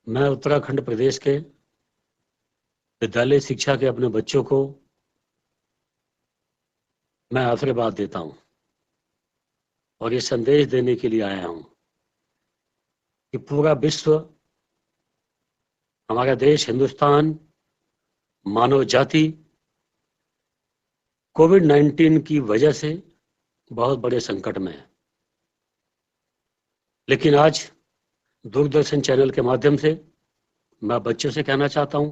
मैं उत्तराखंड प्रदेश के विद्यालय शिक्षा के अपने बच्चों को मैं आशीर्वाद देता हूं और ये संदेश देने के लिए आया हूं कि पूरा विश्व, हमारा देश हिंदुस्तान, मानव जाति कोविड-19 की वजह से बहुत बड़े संकट में है। लेकिन आज दूरदर्शन चैनल के माध्यम से मैं बच्चों से कहना चाहता हूं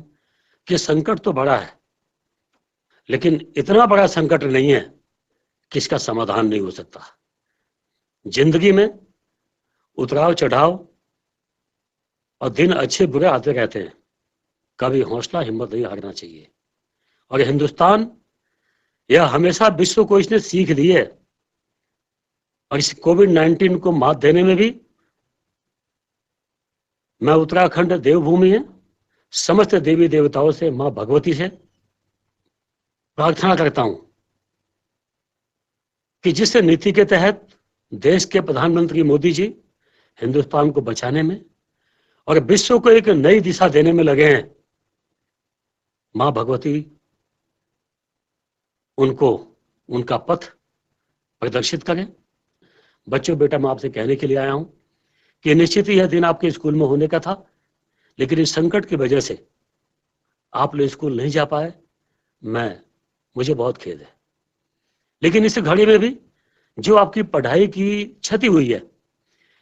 कि संकट तो बड़ा है, लेकिन इतना बड़ा संकट नहीं है कि इसका समाधान नहीं हो सकता। जिंदगी में उतराव चढ़ाव और दिन अच्छे बुरे आते रहते हैं। कभी हौसला हिम्मत नहीं हारना चाहिए। और हिंदुस्तान, यह हमेशा विश्व को इसने सीख दी है और इस कोविड-19 को मात देने में भी मैं उत्तराखंड देवभूमि है, समस्त देवी देवताओं से, मां भगवती से प्रार्थना करता हूं कि जिस नीति के तहत देश के प्रधानमंत्री मोदी जी हिंदुस्तान को बचाने में और विश्व को एक नई दिशा देने में लगे हैं, मां भगवती उनको उनका पथ प्रदर्शित करें। बच्चों, बेटा, मैं आपसे कहने के लिए आया हूं कि निश्चित ही यह दिन आपके स्कूल में होने का था, लेकिन इस संकट की वजह से आप लोग स्कूल नहीं जा पाए। मुझे बहुत खेद है। लेकिन इस घड़ी में भी जो आपकी पढ़ाई की क्षति हुई है,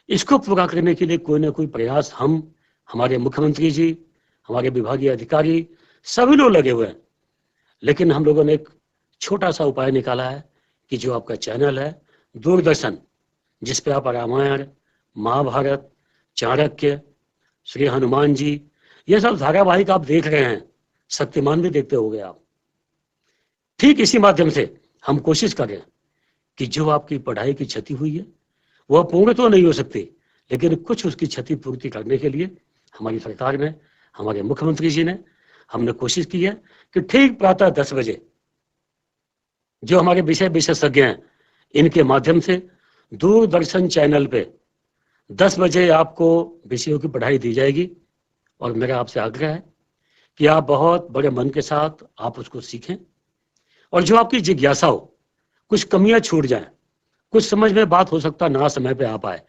इसको पूरा करने के लिए कोई ना कोई प्रयास हमारे मुख्यमंत्री जी, हमारे विभागीय अधिकारी, सभी लोग लगे हुए हैं। लेकिन हम लोगों ने एक छोटा सा उपाय निकाला है कि जो आपका चैनल है दूरदर्शन, जिस पे आप रामायण, महाभारत, चाणक्य, श्री हनुमान जी, ये सब धारावाहिक आप देख रहे हैं, शक्तिमान भी देखते होंगे आप। ठीक इसी माध्यम से हम कोशिश करें कि जो आपकी पढ़ाई की क्षति हुई है वह पूर्ण तो नहीं हो सकती, लेकिन कुछ उसकी क्षति पूर्ति करने के लिए हमारी सरकार ने, हमारे मुख्यमंत्री जी ने, हमने कोशिश की है कि ठीक प्रातः 10 बजे जो हमारे विषय विशेषज्ञ हैं, इनके माध्यम से दूरदर्शन चैनल पे 10 बजे आपको विषयों की पढ़ाई दी जाएगी। और मेरा आपसे आग्रह है कि आप बहुत बड़े मन के साथ आप उसको सीखें और जो आपकी जिज्ञासा हो, कुछ कमियां छूट जाएं, कुछ समझ में बात हो सकता ना समय पे आ पाए,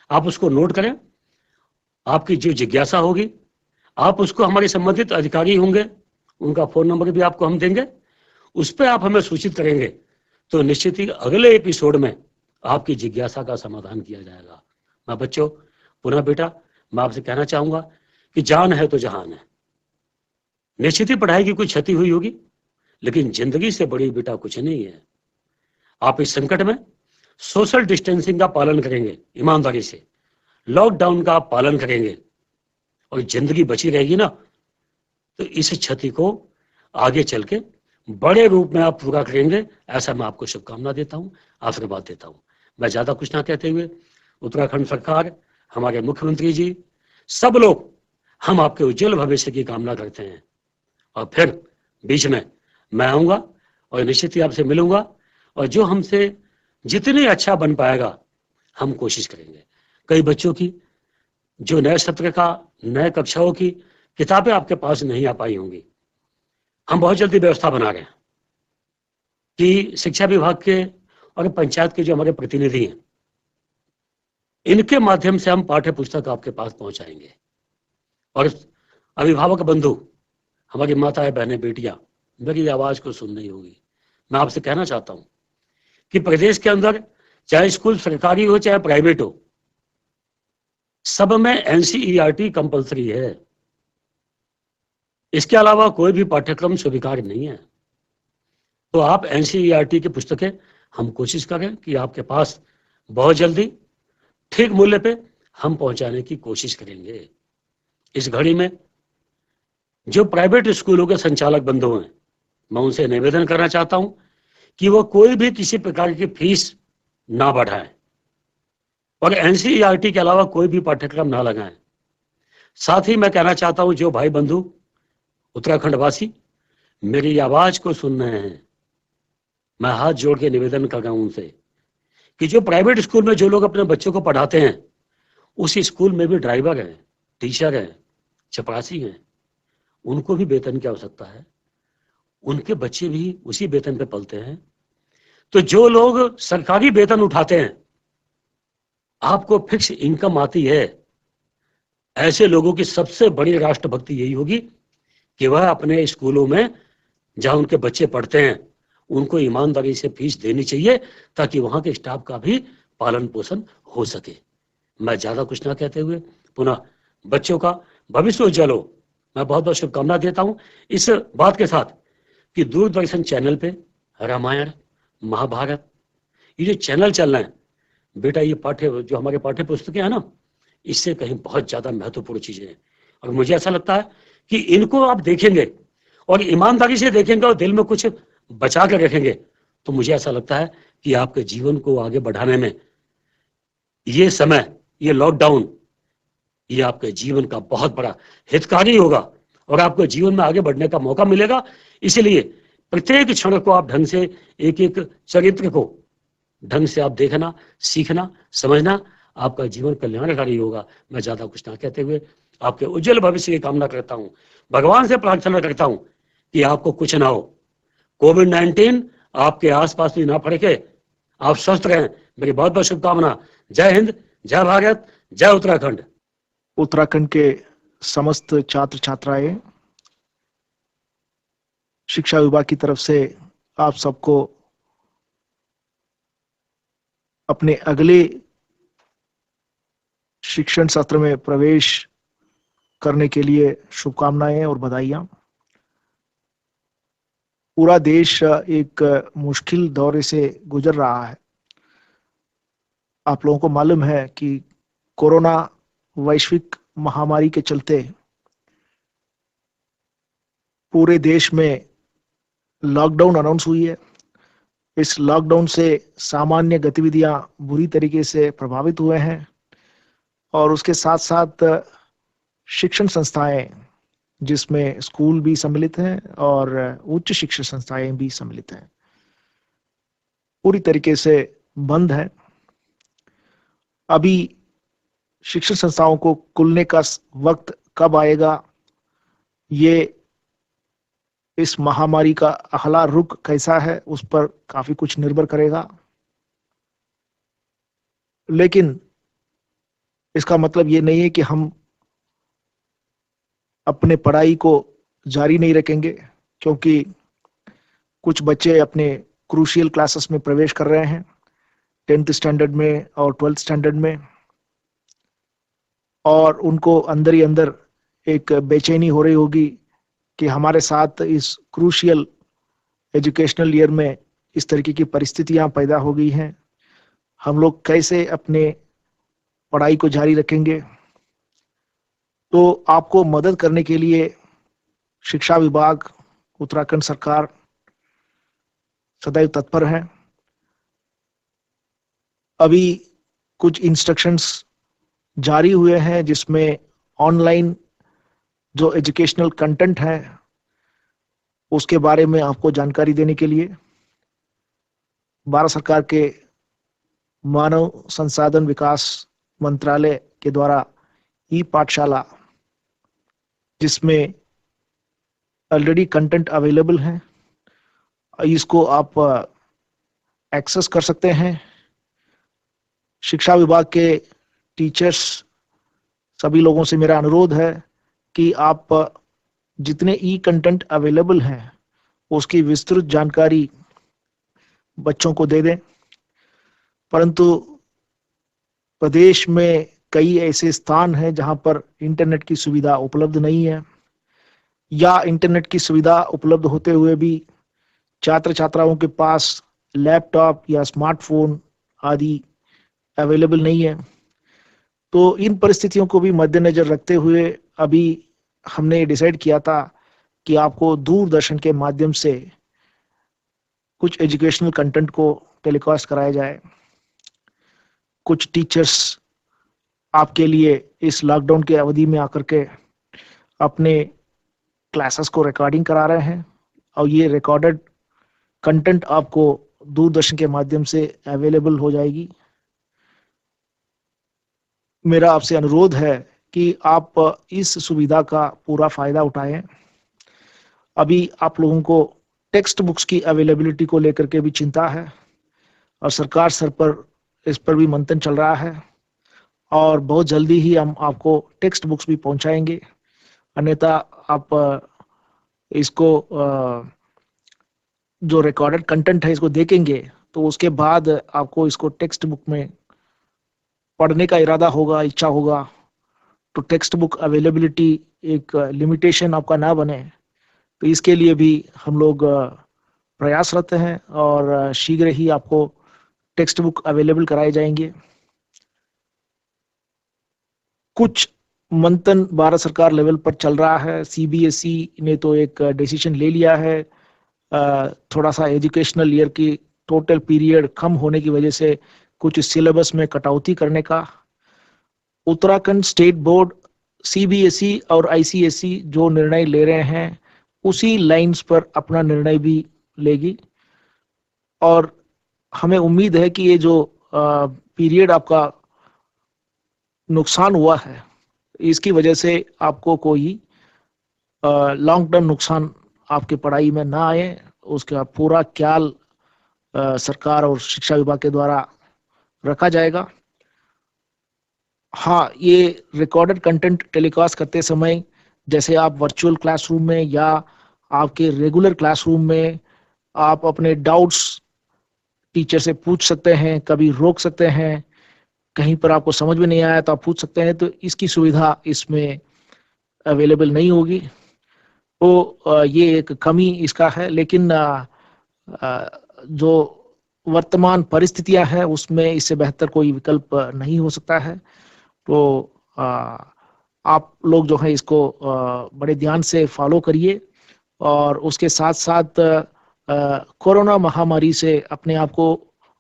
आप उसको नोट करें। आपकी जो जिज्ञासा होगी, आप उसको, हमारे संबंधित अधिकारी होंगे, उनका फोन नंबर भी आपको हम देंगे, उस पर आप हमें सूचित करेंगे तो निश्चित ही अगले एपिसोड में आपकी जिज्ञासा का समाधान किया जाएगा। मैं बच्चों, पुनः बेटा, मैं आपसे कहना चाहूंगा कि जान है तो जहान है। निश्चित ही पढ़ाई की कोई क्षति हुई होगी, लेकिन जिंदगी से बड़ी बेटा कुछ नहीं है। आप इस संकट में सोशल डिस्टेंसिंग का पालन करेंगे, ईमानदारी से लॉकडाउन का आप पालन करेंगे और जिंदगी बची रहेगी ना, तो इस क्षति को आगे चल के बड़े रूप में आप पूरा करेंगे। ऐसा मैं आपको शुभकामना देता हूं, आशीर्वाद देता हूं। मैं ज्यादा कुछ ना कहते हुए, उत्तराखंड सरकार, हमारे मुख्यमंत्री जी, सब लोग, हम आपके उज्जवल भविष्य की कामना करते हैं। और फिर बीच में मैं आऊंगा और निश्चित ही आपसे मिलूंगा और जो हमसे जितनी अच्छा बन पाएगा हम कोशिश करेंगे। कई बच्चों की जो नए सत्र का, नए कक्षाओं की किताबें आपके पास नहीं आ पाई होंगी, हम बहुत जल्दी व्यवस्था बना रहे हैं कि शिक्षा विभाग के और पंचायत के जो हमारे प्रतिनिधि हैं, इनके माध्यम से हम पाठ्य पुस्तक आपके पास पहुंचाएंगे। और अभिभावक बंधु, हमारी माताएं, बहनें, बेटियां, मेरी आवाज को सुन रही होगी, मैं आपसे कहना चाहता हूं कि प्रदेश के अंदर चाहे स्कूल सरकारी हो चाहे प्राइवेट हो, सब में एनसीईआरटी कंपलसरी है। इसके अलावा कोई भी पाठ्यक्रम स्वीकार नहीं है। तो आप एनसीईआरटी की पुस्तकें हम कोशिश करें कि आपके पास बहुत जल्दी ठीक मूल्य पे हम पहुंचाने की कोशिश करेंगे। इस घड़ी में जो प्राइवेट स्कूलों के संचालक बंधु हैं, मैं उनसे निवेदन करना चाहता हूं कि वो कोई भी किसी प्रकार की फीस ना बढ़ाएं और एनसीईआरटी के अलावा कोई भी पाठ्यक्रम ना लगाएं। साथ ही मैं कहना चाहता हूं, जो भाई बंधु उत्तराखंड वासी मेरी आवाज को सुन रहे हैं, मैं हाथ जोड़ के निवेदन कर रहा हूं उनसे कि जो प्राइवेट स्कूल में जो लोग अपने बच्चों को पढ़ाते हैं, उस स्कूल में भी ड्राइवर हैं, टीचर हैं, चपरासी हैं, उनको भी वेतन की आवश्यकता है, उनके बच्चे भी उसी वेतन पे पलते हैं। तो जो लोग सरकारी वेतन उठाते हैं, आपको फिक्स इनकम आती है, ऐसे लोगों की सबसे बड़ी राष्ट्रभक्ति यही होगी कि वह अपने स्कूलों में जहां उनके बच्चे पढ़ते हैं उनको ईमानदारी से फीस देनी चाहिए, ताकि वहां के स्टाफ का भी पालन पोषण हो सके। मैं ज्यादा कुछ ना कहते हुए पुनः बच्चों का भविष्य उज्जवल हो, मैं बहुत बहुत शुभकामना देता हूं इस बात के साथ कि दूरदर्शन चैनल पे रामायण, महाभारत, ये जो चैनल चल रहे हैं बेटा, ये जो हमारे पाठ्य पुस्तकें हैं ना, इससे कहीं बहुत ज्यादा महत्वपूर्ण चीजें हैं। और मुझे ऐसा लगता है कि इनको आप देखेंगे और ईमानदारी से देखेंगे और दिल में कुछ बचा कर रखेंगे, तो मुझे ऐसा लगता है कि आपके जीवन को आगे बढ़ाने में ये समय, ये लॉकडाउन, ये आपके जीवन का बहुत बड़ा हितकारी होगा और आपको जीवन में आगे बढ़ने का मौका मिलेगा। इसलिए प्रत्येक क्षण को आप ढंग से, एक एक चरित्र को ढंग से आप देखना, सीखना, समझना, आपका जीवन कल्याणकारी होगा। मैं ज्यादा कुछ ना कहते हुए आपके उज्जवल भविष्य की कामना करता हूं, भगवान से प्रार्थना करता हूं कि आपको कुछ ना हो, कोविड-19 आपके आसपास भी ना फड़के, आप स्वस्थ रहें। मेरी बहुत बहुत शुभकामना। जय हिंद, जय भारत, जय उत्तराखंड। उत्तराखंड के समस्त छात्र छात्राएं, शिक्षा विभाग की तरफ से आप सबको अपने अगले शिक्षण सत्र में प्रवेश करने के लिए शुभकामनाएं और बधाइयां। पूरा देश एक मुश्किल दौरे से गुजर रहा है। आप लोगों को मालूम है कि कोरोना वैश्विक महामारी के चलते पूरे देश में लॉकडाउन अनाउंस हुई है। इस लॉकडाउन से सामान्य गतिविधियां बुरी तरीके से प्रभावित हुए हैं और उसके साथ साथ शिक्षण संस्थाएं, जिसमें स्कूल भी सम्मिलित हैं और उच्च शिक्षण संस्थाएं भी सम्मिलित हैं, पूरी तरीके से बंद है। अभी शिक्षण संस्थाओं को खुलने का वक्त कब आएगा, ये इस महामारी का अगला रुख कैसा है उस पर काफी कुछ निर्भर करेगा। लेकिन इसका मतलब ये नहीं है कि हम अपने पढ़ाई को जारी नहीं रखेंगे, क्योंकि कुछ बच्चे अपने क्रूशियल क्लासेस में प्रवेश कर रहे हैं, 10th स्टैंडर्ड में और 12th स्टैंडर्ड में, और उनको अंदर ही अंदर एक बेचैनी हो रही होगी कि हमारे साथ इस क्रूशियल एजुकेशनल ईयर में इस तरीके की परिस्थितियां पैदा हो गई हैं, हम लोग कैसे अपने पढ़ाई को जारी रखेंगे। तो आपको मदद करने के लिए शिक्षा विभाग, उत्तराखंड सरकार सदैव तत्पर है। अभी कुछ इंस्ट्रक्शंस जारी हुए हैं जिसमें ऑनलाइन जो एजुकेशनल कंटेंट है उसके बारे में आपको जानकारी देने के लिए भारत सरकार के मानव संसाधन विकास मंत्रालय के द्वारा ई पाठशाला, जिसमें ऑलरेडी कंटेंट अवेलेबल है, इसको आप एक्सेस कर सकते हैं। शिक्षा विभाग के टीचर्स सभी लोगों से मेरा अनुरोध है कि आप जितने ई कंटेंट अवेलेबल हैं उसकी विस्तृत जानकारी बच्चों को दे दें। परंतु प्रदेश में कई ऐसे स्थान हैं जहां पर इंटरनेट की सुविधा उपलब्ध नहीं है, या इंटरनेट की सुविधा उपलब्ध होते हुए भी छात्र छात्राओं के पास लैपटॉप या स्मार्टफोन आदि अवेलेबल नहीं है। तो इन परिस्थितियों को भी मद्देनजर रखते हुए अभी हमने डिसाइड किया था कि आपको दूरदर्शन के माध्यम से कुछ एजुकेशनल कंटेंट को टेलीकास्ट कराया जाए। कुछ टीचर्स आपके लिए इस लॉकडाउन की अवधि में आकर के अपने क्लासेस को रिकॉर्डिंग करा रहे हैं और ये रिकॉर्डेड कंटेंट आपको दूरदर्शन के माध्यम से अवेलेबल हो जाएगी। मेरा आपसे अनुरोध है कि आप इस सुविधा का पूरा फायदा उठाएं। अभी आप लोगों को टेक्स्ट बुक्स की अवेलेबिलिटी को लेकर के भी चिंता है और सरकार स्तर पर इस पर भी मंथन चल रहा है और बहुत जल्दी ही हम आपको टेक्स्ट बुक्स भी पहुंचाएंगे। अन्यथा आप इसको जो रिकॉर्डेड कंटेंट है इसको देखेंगे तो उसके बाद आपको इसको टेक्स्ट बुक में पढ़ने का इरादा होगा, इच्छा होगा, तो टेक्स्ट बुक अवेलेबिलिटी एक लिमिटेशन आपका ना बने, तो इसके लिए भी हम लोग प्रयासरत हैं और शीघ्र ही आपको टेक्स्ट बुक अवेलेबल कराए जाएंगे। कुछ मंथन भारत सरकार लेवल पर चल रहा है। सीबीएसई ने तो एक डिसीजन ले लिया है, थोड़ा सा एजुकेशनल ईयर की टोटल पीरियड कम होने की वजह से कुछ सिलेबस में कटौती करने का। उत्तराखंड स्टेट बोर्ड, सीबीएसई और आईसीएसई जो निर्णय ले रहे हैं उसी लाइंस पर अपना निर्णय भी लेगी और हमें उम्मीद है कि ये जो पीरियड आपका नुकसान हुआ है इसकी वजह से आपको कोई लॉन्ग टर्म नुकसान आपके पढ़ाई में ना आए, उसका पूरा ख्याल सरकार और शिक्षा विभाग के द्वारा रखा जाएगा। हाँ, ये रिकॉर्डेड कंटेंट टेलीकास्ट करते समय जैसे आप वर्चुअल क्लासरूम में या आपके रेगुलर क्लासरूम में आप अपने डाउट्स टीचर से पूछ सकते हैं, कभी रोक सकते हैं, कहीं पर आपको समझ में नहीं आया तो आप पूछ सकते हैं, तो इसकी सुविधा इसमें अवेलेबल नहीं होगी। तो ये एक कमी इसका है, लेकिन जो वर्तमान परिस्थितियां हैं उसमें इससे बेहतर कोई विकल्प नहीं हो सकता है। तो आप लोग जो है इसको बड़े ध्यान से फॉलो करिए और उसके साथ साथ कोरोना महामारी से अपने आप को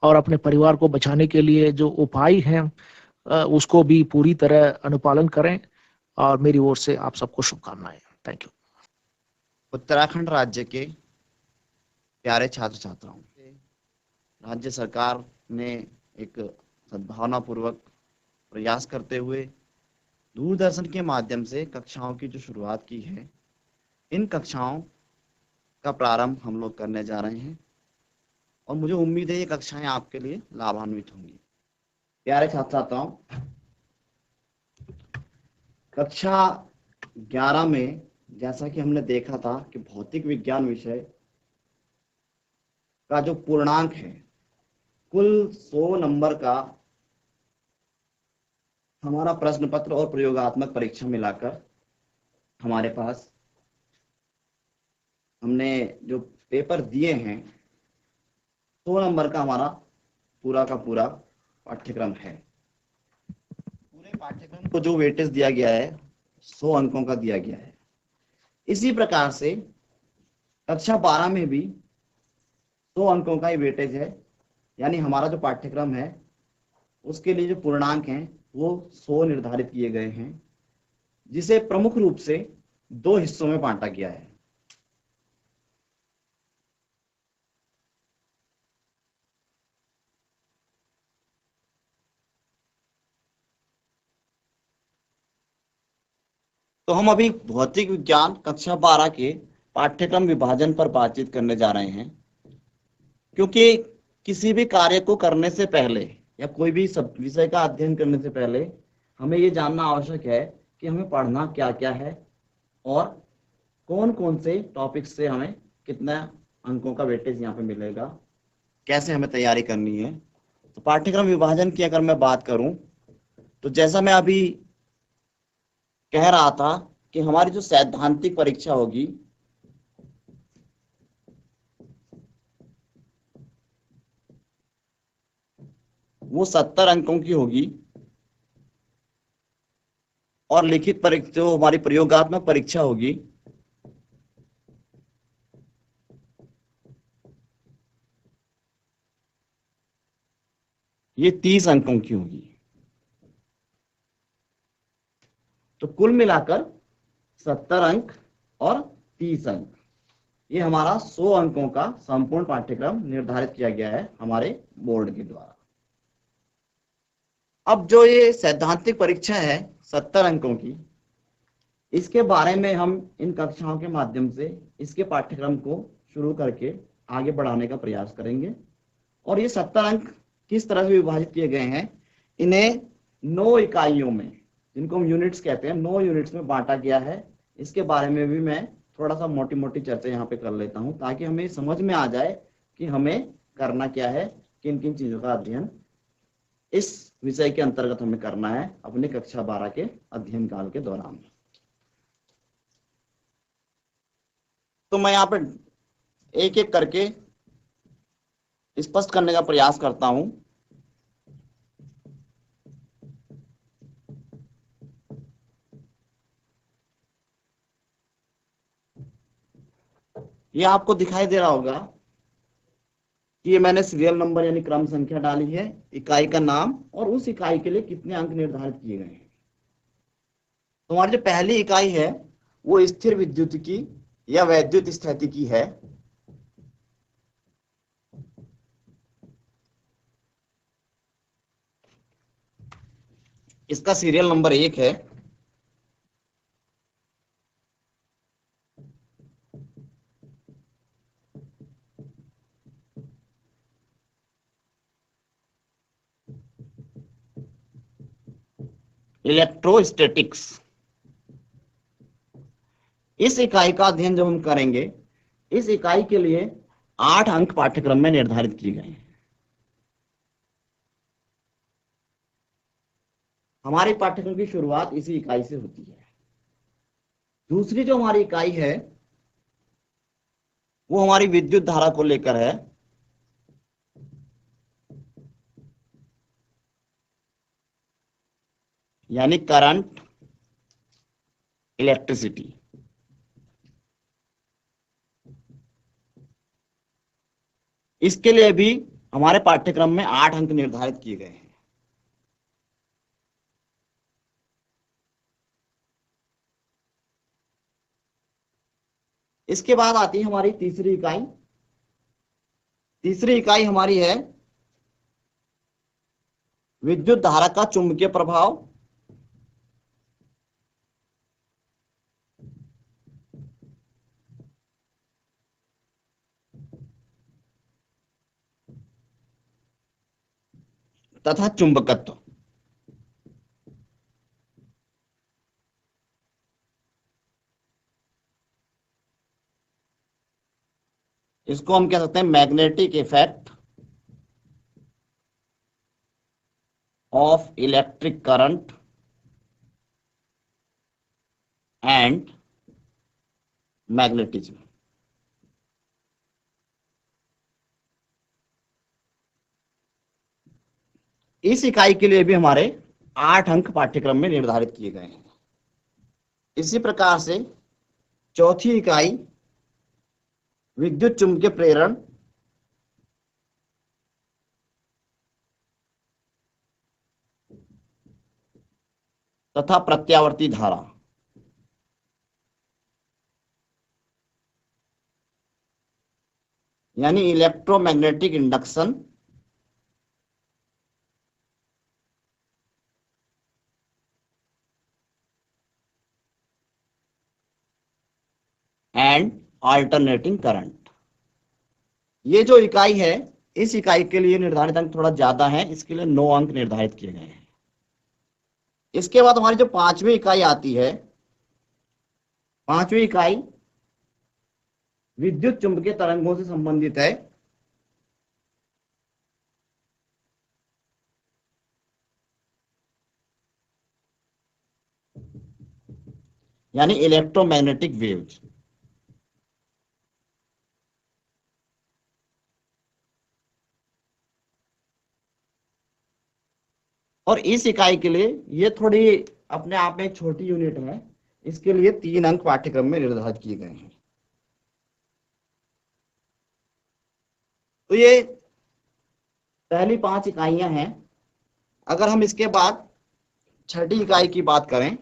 और अपने परिवार को बचाने के लिए जो उपाय हैं उसको भी पूरी तरह अनुपालन करें और मेरी ओर से आप सबको शुभकामनाएं। Thank you. उत्तराखंड राज्य के प्यारे छात्र छात्राओं, राज्य सरकार ने एक सद्भावनापूर्वक प्रयास करते हुए दूरदर्शन के माध्यम से कक्षाओं की जो शुरुआत की है, इन कक्षाओं का प्रारंभ हम लोग करने जा रहे हैं और मुझे उम्मीद है ये कक्षाएं आपके लिए लाभान्वित होंगी। प्यारे छात्र छात्राओं, कक्षा 11 में जैसा कि हमने देखा था कि भौतिक विज्ञान विषय का जो पूर्णांक है, कुल 100 नंबर का हमारा प्रश्न पत्र और प्रयोगात्मक परीक्षा मिलाकर हमारे पास हमने जो पेपर दिए हैं 100 नंबर का हमारा पूरा का पूरा पाठ्यक्रम है। पूरे पाठ्यक्रम को जो वेटेज दिया गया है 100 अंकों का दिया गया है। इसी प्रकार से कक्षा 12 में भी 100 अंकों का ही वेटेज है, यानी हमारा जो पाठ्यक्रम है उसके लिए जो पूर्णांक हैं वो 100 निर्धारित किए गए हैं, जिसे प्रमुख रूप से 2 हिस्सों में बांटा गया है। तो हम अभी भौतिक विज्ञान कक्षा 12 के पाठ्यक्रम विभाजन पर बातचीत करने जा रहे हैं, क्योंकि किसी भी कार्य को करने से पहले या कोई भी सब विषय का अध्ययन करने से पहले हमें ये जानना आवश्यक है कि हमें पढ़ना क्या क्या है और कौन कौन से टॉपिक से हमें कितना अंकों का वेटेज यहाँ पे मिलेगा, कैसे हमें तैयारी करनी है। तो पाठ्यक्रम विभाजन की अगर मैं बात करूं तो जैसा मैं अभी कह रहा था कि हमारी जो सैद्धांतिक परीक्षा होगी वो 70 अंकों की होगी और लिखित परीक्षा जो हमारी प्रयोगात्मक परीक्षा होगी ये 30 अंकों की होगी। तो कुल मिलाकर 70 अंक और 30 अंक, ये हमारा 100 अंकों का संपूर्ण पाठ्यक्रम निर्धारित किया गया है हमारे बोर्ड के द्वारा। अब जो ये सैद्धांतिक परीक्षा है, 70 अंकों की, इसके बारे में हम इन कक्षाओं के माध्यम से इसके पाठ्यक्रम को शुरू करके आगे बढ़ाने का प्रयास करेंगे। और ये 70 अंक किस तरह से विभाजित किए गए हैं, इन्हें 9 इकाइयों में, जिनको हम यूनिट्स कहते हैं, 9 यूनिट्स में बांटा गया है। इसके बारे में भी मैं थोड़ा सा मोटी मोटी चर्चा यहाँ पे कर लेता हूँ, ताकि हमें समझ में आ जाए कि हमें करना क्या है, किन किन चीजों का अध्ययन इस विषय के अंतर्गत हमें करना है अपने कक्षा 12 के अध्ययन काल के दौरान। तो मैं यहाँ पे एक एक करके स्पष्ट करने का प्रयास करता हूं। ये आपको दिखाई दे रहा होगा कि ये मैंने सीरियल नंबर यानी क्रम संख्या डाली है, इकाई का नाम और उस इकाई के लिए कितने अंक निर्धारित किए गए हैं। तो हमारी जो पहली इकाई है वो स्थिर विद्युत की या वैद्युत स्थितिकी है। इसका सीरियल नंबर 1 है। इलेक्ट्रोस्टैटिक्स। इस इकाई का अध्ययन जब हम करेंगे, इस इकाई के लिए 8 अंक पाठ्यक्रम में निर्धारित किए गए हैं। हमारे पाठ्यक्रम की शुरुआत इसी इकाई से होती है। दूसरी जो हमारी इकाई है वो हमारी विद्युत धारा को लेकर है। यानी करंट, इलेक्ट्रिसिटी। इसके लिए भी हमारे पाठ्यक्रम में 8 अंक निर्धारित किए गए हैं। इसके बाद आती है हमारी तीसरी इकाई। तीसरी इकाई हमारी है विद्युत धारा का चुंबकीय प्रभाव। तथा चुंबकत्व। इसको हम कह सकते हैं magnetic effect of electric current and magnetism. इस इकाई के लिए भी हमारे 8 अंक पाठ्यक्रम में निर्धारित किए गए हैं। इसी प्रकार से चौथी इकाई विद्युत चुंबकीय प्रेरण तथा प्रत्यावर्ती धारा। यानी electromagnetic induction and alternating current. ये जो इकाई है, इस इकाई के लिए निर्धारित अंक थोड़ा ज्यादा है, इसके लिए 9 अंक निर्धारित किए गए हैं। इसके बाद हमारी जो 5वीं इकाई आती है, 5वीं इकाई विद्युत चुंबकीय तरंगों से संबंधित है। यानी इलेक्ट्रोमैग्नेटिक वेव्स। और इस इकाई के लिए ये थोड़ी अपने आप में एक छोटी यूनिट है, इसके लिए 3 अंक पाठ्यक्रम में निर्धारित किए गए हैं। तो ये पहली 5 इकाइयां हैं। अगर हम इसके बाद छठी इकाई की बात करें,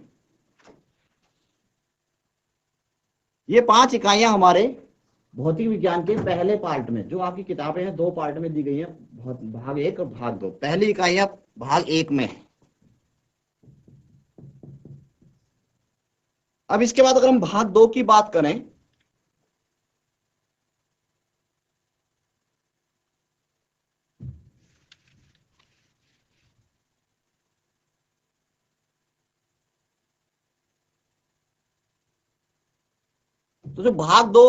ये 5 इकाइयां हमारे भौतिक विज्ञान के पहले पार्ट में, जो आपकी किताबें हैं 2 पार्ट में दी गई हैं, भाग 1 और भाग 2। पहली इकाइयां भाग 1 में है। अब इसके बाद अगर हम भाग 2 की बात करें, तो जो भाग 2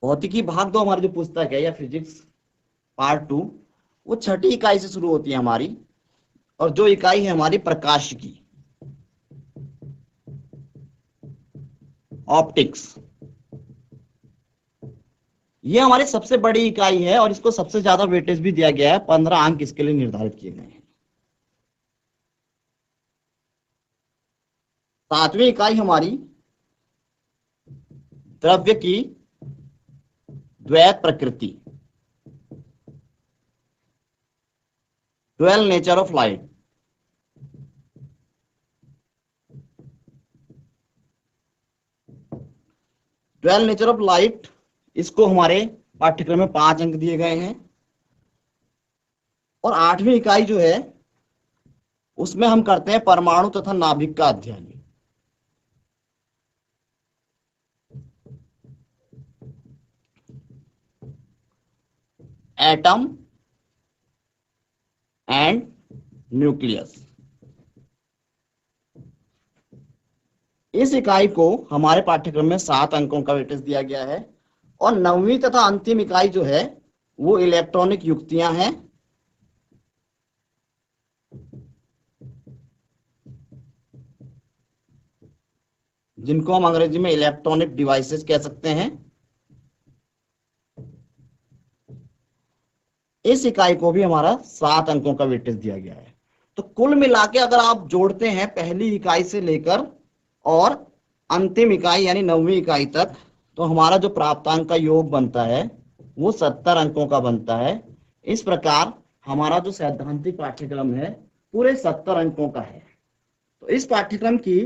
भौतिकी भाग 2 हमारी जो पुस्तक है या फिजिक्स पार्ट 2, वो 6ठी इकाई से शुरू होती है हमारी, और जो इकाई है हमारी प्रकाश की, ऑप्टिक्स, ये हमारी सबसे बड़ी इकाई है और इसको सबसे ज्यादा वेटेज भी दिया गया है। 15 अंक इसके लिए निर्धारित किए गए हैं। 7वीं इकाई हमारी द्रव्य की द्वैत प्रकृति, 12 nature of light. Twelve nature of light, इसको हमारे पाठ्यक्रम में 5 अंक दिए गए हैं। और 8वीं इकाई जो है उसमें हम करते हैं परमाणु तथा नाभिक का अध्ययन। Atom and nucleus. इस इकाई को हमारे पाठ्यक्रम में 7 अंकों का वेटेज दिया गया है। और 9वीं तथा अंतिम इकाई जो है वो इलेक्ट्रॉनिक युक्तियां हैं, जिनको हम अंग्रेजी में इलेक्ट्रॉनिक डिवाइसेस कह सकते हैं। इस इकाई को भी हमारा 7 अंकों का वेटेज दिया गया है। तो कुल मिला के अगर आप जोड़ते हैं पहली इकाई से लेकर और अंतिम इकाई यानी 9वीं इकाई तक, तो हमारा जो प्राप्तांक का योग बनता है वो 70 अंकों का बनता है। इस प्रकार हमारा जो सैद्धांतिक पाठ्यक्रम है पूरे 70 अंकों का है। तो इस पाठ्यक्रम की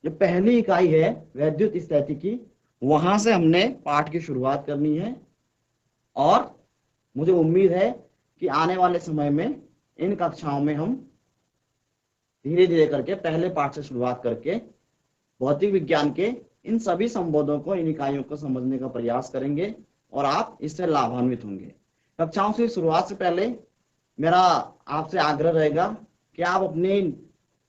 जो पहली इकाई है वैद्युत स्थितिकी, वहां से हमने पाठ की शुरुआत करनी है। और मुझे उम्मीद है कि आने वाले समय में इन कक्षाओं में हम धीरे धीरे करके पहले पाठ से शुरुआत करके भौतिक विज्ञान के इन सभी संबोधों को, इन इकाइयों को समझने का प्रयास करेंगे और आप इससे लाभान्वित होंगे। कक्षाओं से शुरुआत से पहले मेरा आपसे आग्रह रहेगा कि आप अपनी,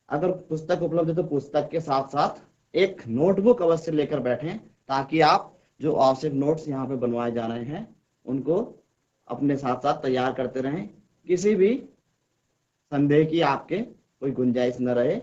अगर पुस्तक उपलब्ध है तो पुस्तक के साथ साथ एक नोटबुक अवश्य लेकर बैठें, ताकि आप जो आवश्यक नोट्स यहाँ पे बनवाए जा रहे हैं उनको अपने साथ साथ तैयार करते रहें। किसी भी संदेह की आपके कोई गुंजाइश न रहे।